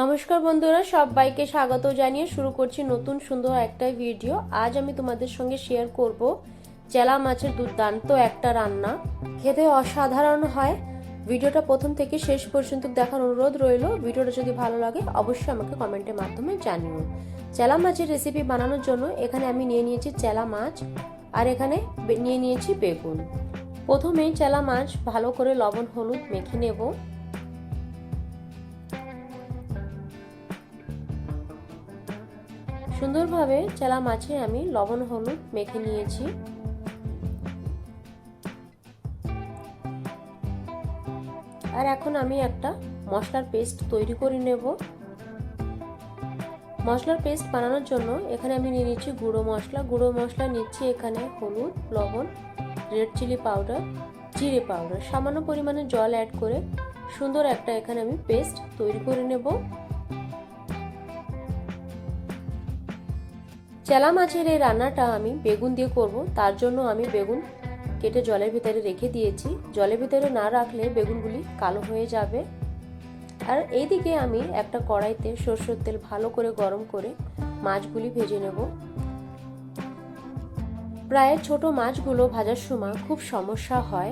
নমস্কার বন্ধুরা, সবাইকে স্বাগত জানিয়ে শুরু করছি নতুন সুন্দর একটা ভিডিও। আজ আমি তোমাদের সঙ্গে শেয়ার করব চেলা মাছের দুর্দান্ত একটা রান্না। খেতে অসাধারণ হয়। ভিডিওটা প্রথম থেকে শেষ পর্যন্ত দেখার অনুরোধ রইল। ভিডিওটা যদি ভালো লাগে অবশ্যই আমাকে কমেন্টের মাধ্যমে জানিও। চেলা মাছের রেসিপি বানানোর জন্য এখানে আমি নিয়ে নিয়েছি চেলা মাছ, আর এখানে নিয়ে নিয়েছি বেগুন। প্রথমে চেলা মাছ ভালো করে লবণ হলুদ মেখে নেব। সুন্দরভাবে চেলা মাছে আমি লবণ হলুদ মেখে নিয়েছি। আর এখন আমি একটা মশলার পেস্ট তৈরি করে নেব। মশলার পেস্ট বানানোর জন্য এখানে আমি নিয়ে নিচ্ছি গুঁড়ো মশলা নিচ্ছি এখানে হলুদ, লবণ, রেড চিলি পাউডার, জিরে পাউডার, সামান্য পরিমাণে জল অ্যাড করে সুন্দর একটা এখানে আমি পেস্ট তৈরি করে নেব। চেলা মাছের এই রান্নাটা আমি বেগুন দিয়ে করব, তার জন্য আমি বেগুন কেটে জলের ভিতরে রেখে দিয়েছি। জলের ভিতরে না রাখলে বেগুনগুলি কালো হয়ে যাবে। আর এইদিকে আমি একটা কড়াইতে সরষের তেল ভালো করে গরম করে মাছগুলি ভেজে নেব। প্রায় ছোট মাছগুলো ভাজার সময় খুব সমস্যা হয়,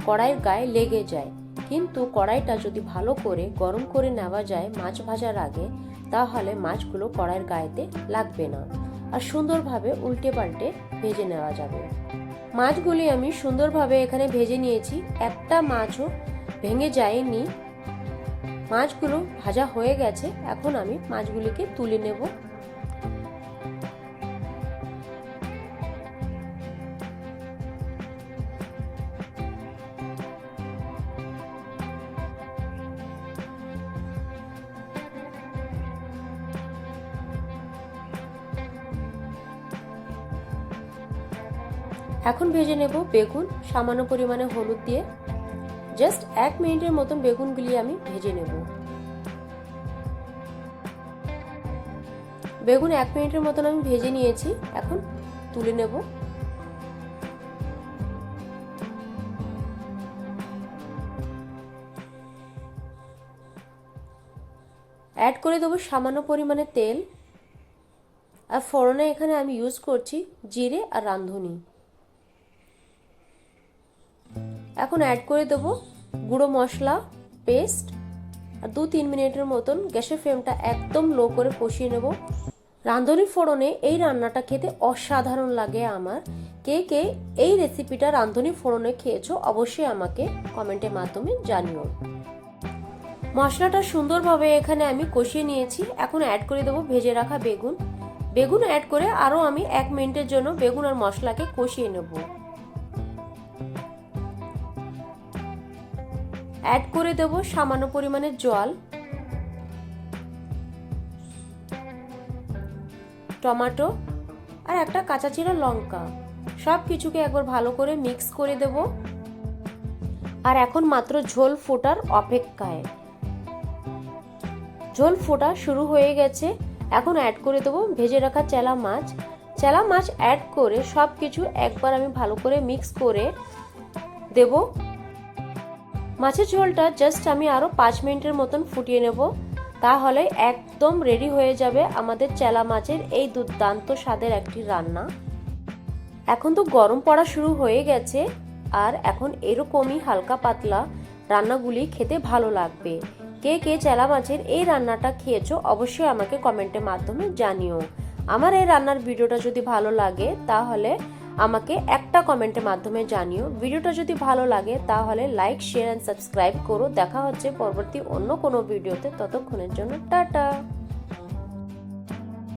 কড়াইয়ের গায়ে লেগে যায়। কিন্তু কড়াইটা যদি ভালো করে গরম করে নেওয়া যায় মাছ ভাজার আগে, তাহলে মাছগুলো কড়াইয়ের গায়েতে লাগবে না আর সুন্দরভাবে উল্টে পাল্টে ভেজে নেওয়া যাবে। মাছগুলি আমি সুন্দরভাবে এখানে ভেজে নিয়েছি, একটা মাছও ভেঙে যায়নি। মাছগুলো ভাজা হয়ে গেছে। এখন আমি মাছগুলিকে তুলে নেব। এখন ভেজে নেব বেগুন সামান্য পরিমাণে হলুদ দিয়ে। জাস্ট 1 মিনিটের মতন বেগুনগুলি আমি ভেজে নেব। বেগুন 1 মিনিটের মতন আমি ভেজে নিয়েছি, এখন তুলে নেব। অ্যাড করে দেবো সামান্য পরিমাণে তেল। আর ফোড়নে এখানে আমি ইউজ করছি জিরে আর রাঁধুনি। এখন অ্যাড করে দেবো গুঁড়ো মশলা পেস্ট। আর 2-3 মিনিটের মতন গ্যাসের ফ্লেমটা একদম লো করে কষিয়ে নেব। রাঁধুনি ফোড়নে এই রান্নাটা খেতে অসাধারণ লাগে আমার। কে কে এই রেসিপিটা রাঁধুনি ফোড়নে খেয়েছো অবশ্যই আমাকে কমেন্টের মাধ্যমে জানিও। মশলাটা সুন্দরভাবে এখানে আমি কষিয়ে নিয়েছি। এখন অ্যাড করে দেবো ভেজে রাখা বেগুন অ্যাড করে আরও আমি 1 মিনিটের জন্য বেগুন আর মশলাকে কষিয়ে নেব। অ্যাড করে দেব সামান্য পরিমাণে জল, টমেটো আর একটা কাঁচা চিরা লঙ্কা। সব কিছুকে একবার ভালো করে মিক্স করে দেব। আর এখন মাত্র ঝোল ফোটার অপেক্ষায়। ঝোল ফোটা শুরু হয়ে গেছে। এখন অ্যাড করে দেব ভেজে রাখা চেলা মাছ অ্যাড করে সব কিছু একবার আমি ভালো করে মিক্স করে দেব। মাছের ঝোলটা জাস্ট আমি আরও 5 মিনিটের মতন ফুটিয়ে নেব। তাহলে একদম রেডি হয়ে যাবে আমাদের চেলা মাছের এই দুর্দান্ত স্বাদের একটি রান্না। এখন তো গরম পড়া শুরু হয়ে গেছে, আর এখন এরকমই হালকা পাতলা রান্নাগুলি খেতে ভালো লাগবে। কে কে চেলা মাছের এই রান্নাটা খেয়েছো অবশ্যই আমাকে কমেন্টের মাধ্যমে জানিও। আমার এই রান্নার ভিডিওটা যদি ভালো লাগে তাহলে আমাকে একটা কমেন্টের মাধ্যমে জানিও। ভিডিওটা যদি ভালো লাগে তাহলে লাইক, শেয়ার এন্ড সাবস্ক্রাইব করো। দেখা হচ্ছে পরবর্তী অন্য কোনো ভিডিওতে। ততক্ষণের জন্য টাটা।